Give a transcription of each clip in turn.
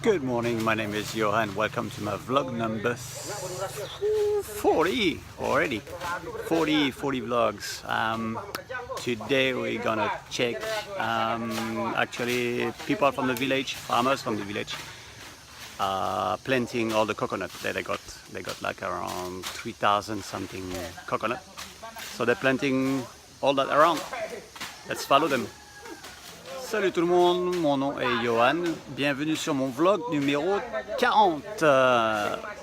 Good morning, my name is Johan. Welcome to my vlog number 40 already. 40 vlogs. Today we're gonna check actually people from the village, farmers from the village, planting all the coconut that they got. They got like around 3,000 something coconut. So they're planting all that around. Let's follow them. Salut tout le monde, mon nom est Johan, bienvenue sur mon vlog numéro 40.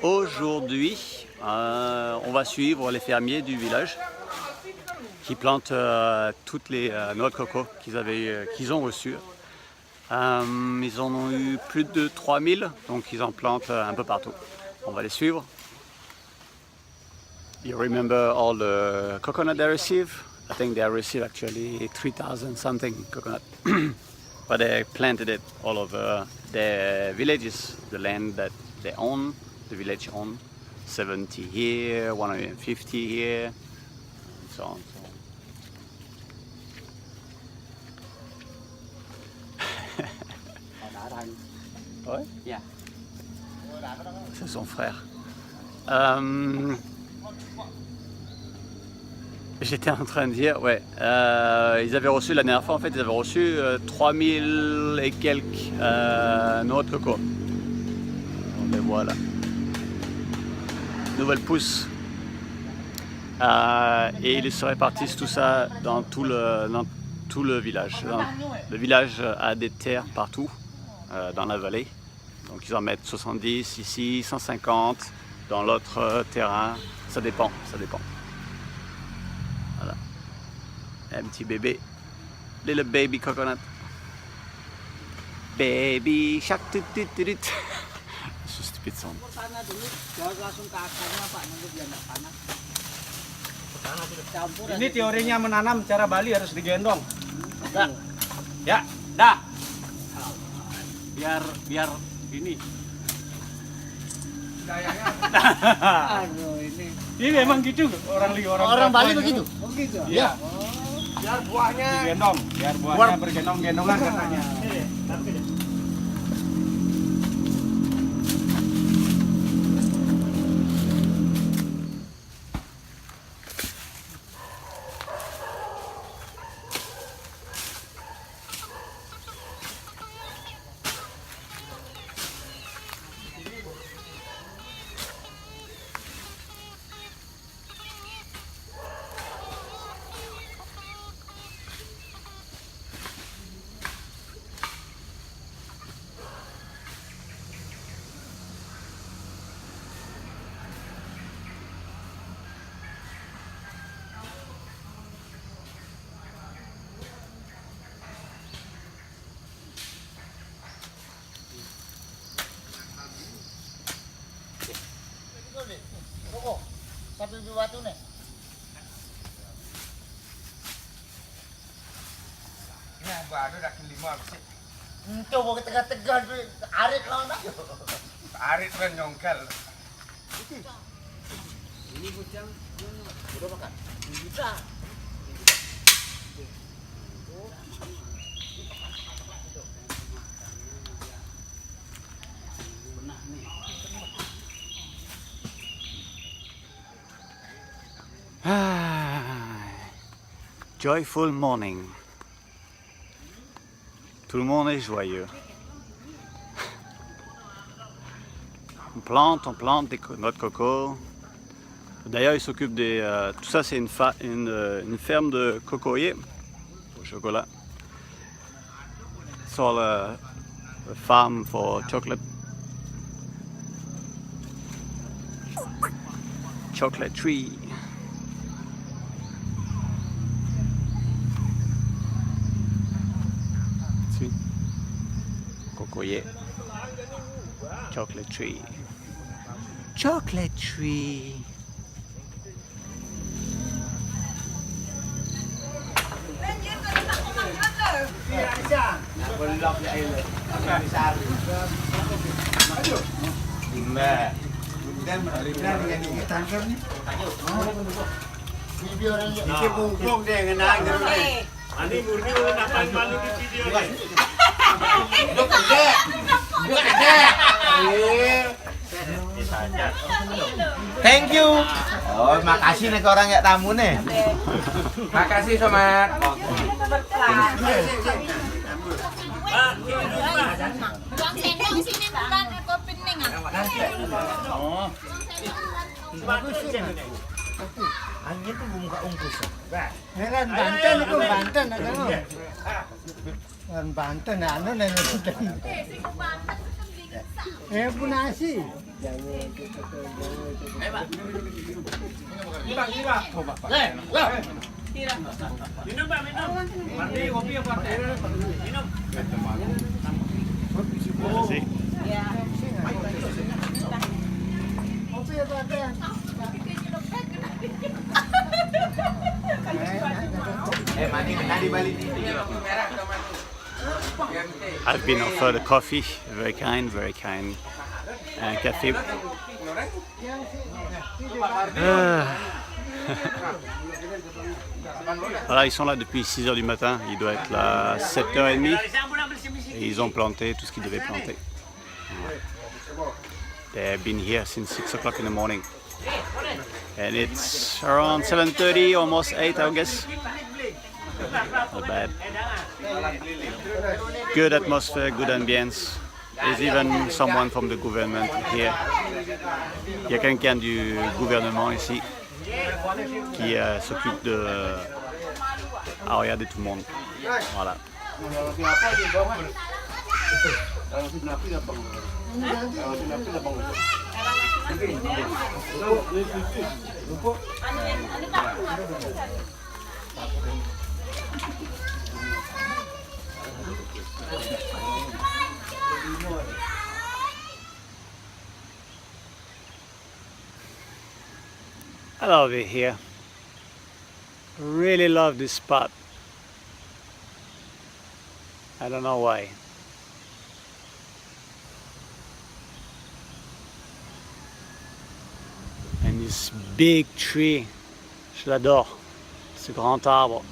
Aujourd'hui, on va suivre les fermiers du village qui plantent toutes les noix de coco qu'ils ont reçues. Ils en ont eu plus de 3000, donc ils en plantent un peu partout. On va les suivre. You remember all the coconut they receive? I think they received actually 3,000 something coconut. But they planted it all over their villages, the land that they own, the village own. 70 here, 150 here, and so on. Ouais? Yeah. C'est son frère. J'étais en train de dire, ouais, ils avaient reçu la dernière fois, en fait, ils avaient reçu 3000 et quelques noix de coco. On les voit là. Nouvelle pousse. Et ils se répartissent tout ça dans tout le village. Le village a des terres partout dans la vallée. Donc ils en mettent 70 ici, 150 dans l'autre terrain. Ça dépend, ça dépend. Voilà. Un petit bébé. Little baby coconut. Baby shark. C'est stupide son. Ini teorinya menanam cara Bali harus digendong. Ya, dah. Biar ini. Aduh, Ini memang gitu orang Bali begitu. Begitu. Iya. Biar buahnya digendong, biar buahnya bergendong-gendongan katanya. Satu batu nih. Ini baru dah kelima sih. Itu mau tegak-tegak arit lah nak. Arit kan nyongkel. Ini bujang udah makan. Bisa. Joyful morning. Tout le monde est joyeux. On plante des noix de coco. D'ailleurs, ils s'occupent des... tout ça, c'est une ferme de cocoyer au chocolat. It's all a farm for chocolate. Chocolate tree. Cocoyer. Chocolate tree. Chocolate tree. Ani murni nak malu di video ni. Duk gede. Thank you. Oh, makasih nih ke orang ya tamu nih. Makasih Somat. Buang sendok sini bulan atau pening Angin tuh buka ungkus. Kan Banten itu Banten ada no. Kan Banten anu nih. Pun nasi. Minum Pak, minum. Mandi kopi apa? Minum. Merci. Kopi apa teh? Mandi di Balinese. I've been offered a coffee, very kind, un café. Voilà, ils sont là depuis 6h du matin, il doit être là 7h30 et ils ont planté tout ce qu'ils devaient planter. They've been here since 6 o'clock in the morning and it's around 7:30, almost 8 I guess. Not bad. Good atmosphere, good ambience. There's even someone from the government here. Il y a quelqu'un du gouvernement ici qui s'occupe de regarder tout le monde. Voilà. I love it here. Really love this spot. I don't know why. And this big tree, je l'adore. Ce grand arbre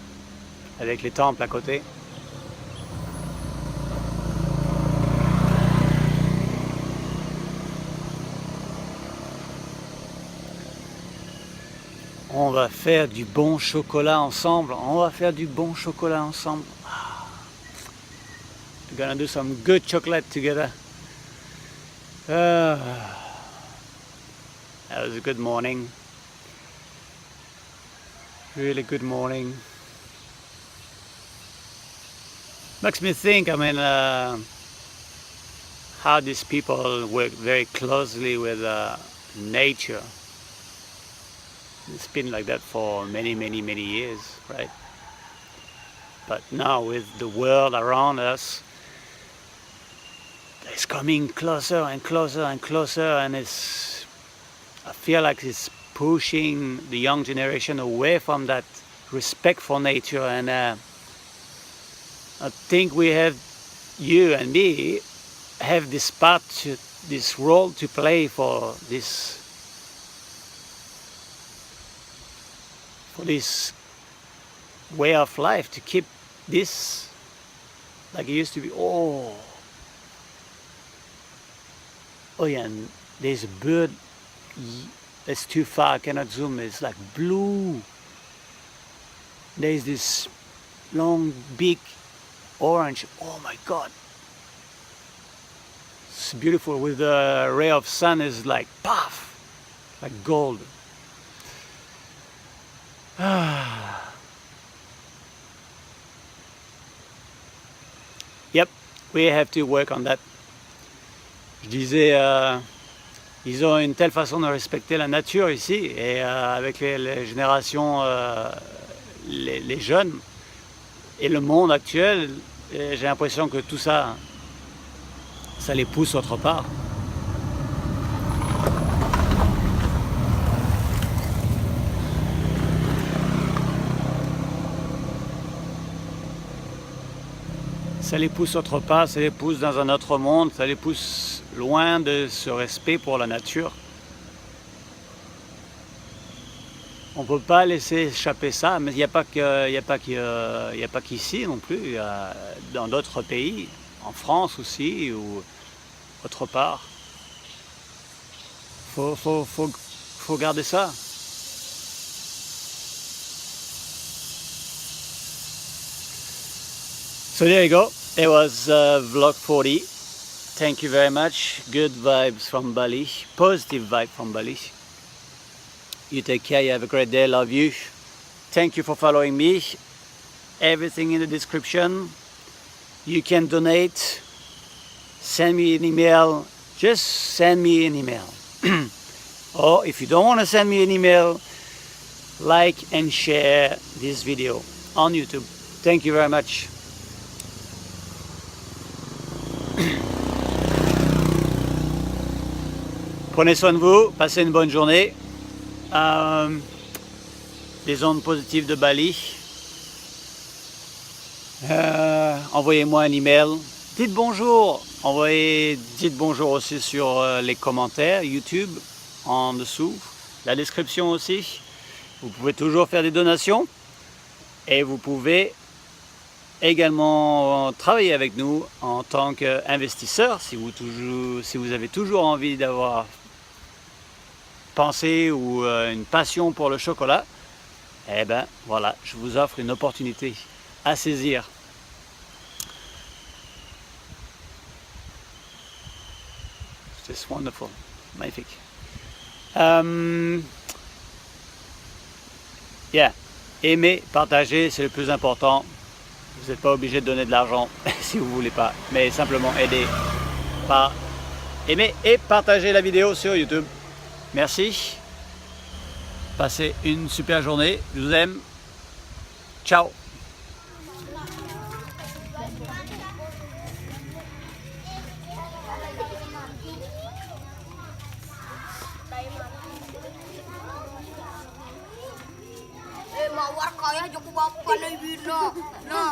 avec les temples à côté. On va faire du bon chocolat ensemble. On va faire du bon chocolat ensemble. We're gonna do some good chocolate together. That was a good morning. Really good morning. Makes me think, I mean, how these people work very closely with nature. It's been like that for many years, right? But now with the world around us, it's coming closer and closer and closer, and I feel like it's pushing the young generation away from that respect for nature. And I think we have, you and me, have this role to play for this way of life, to keep this like it used to be. Oh yeah, and there's a bird, it's too far, I cannot zoom, it's like blue. There's this long big orange, oh my god, it's beautiful, with the ray of sun is like puff, like gold. Yep, we have to work on that. Je disais, ils ont une telle façon de respecter la nature ici, et avec les générations, les jeunes, et le monde actuel, j'ai l'impression que tout ça, ça les pousse autre part. Ça les pousse autre part, ça les pousse dans un autre monde, ça les pousse loin de ce respect pour la nature. On ne peut pas laisser échapper ça, mais il n'y a pas qu'ici non plus, il y a dans d'autres pays, en France aussi, ou autre part. Faut garder ça. So there you go. It was vlog 40. Thank you very much. Good vibes from Bali. Positive vibe from Bali. You take care. You have a great day. Love you. Thank you for following me. Everything in the description. You can donate. Send me an email. Just send me an email. Or if you don't want to send me an email, like and share this video on YouTube. Thank you very much. Prenez soin de vous, passez une bonne journée. Les ondes positives de Bali. Envoyez-moi un email. Dites bonjour. Dites bonjour aussi sur les commentaires YouTube en dessous. La description aussi. Vous pouvez toujours faire des donations. Et vous pouvez également travailler avec nous en tant qu'investisseur. Si vous avez toujours envie d'avoir pensée ou une passion pour le chocolat, eh ben voilà, je vous offre une opportunité à saisir. C'est wonderful, magnifique. Yeah, aimer, partager, c'est le plus important. Vous n'êtes pas obligé de donner de l'argent si vous ne voulez pas, mais simplement aider par aimer et partager la vidéo sur YouTube. Merci. Passez une super journée. Je vous aime. Ciao. Mawar kaya Joko Bapak na bino. No.